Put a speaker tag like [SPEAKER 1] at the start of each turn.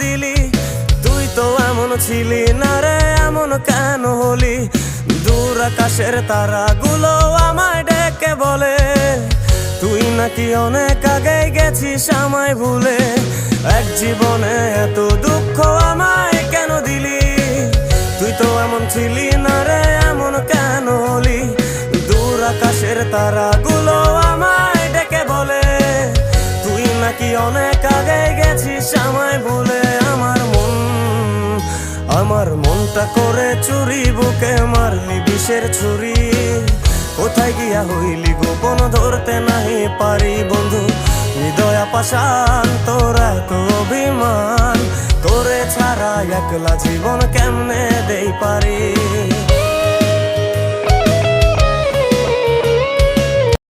[SPEAKER 1] দিলি? তুই তো এমন ছিলি না রে, এমন কেন হলি? দূর আকাশের তারাগুলো আমায় ডেকে বলে তুই নাকি অনেক আগে গেছিস আমায় ভুলে। এক জীবনে এত দুঃখ আমায় কেন দিলি? তুই তো এমন ছিলি না রে, এমন কেন হলি? দূর আকাশের তারাগুলো আমায় ডেকে বলে তুই নাকি অনেক আগে গেছিস আমায় ভুলে। আমার মনটা করে চুরি, বুকে মারলি বিষের ছুরি। কোথায় গিয়া হইলি গোপন ধরতে নাহি পারি বন্ধু। হৃদয় পাষাণ তোর এত অভিমান, তোরে ছাড়া একলা জীবন কেমনে দেই পারি?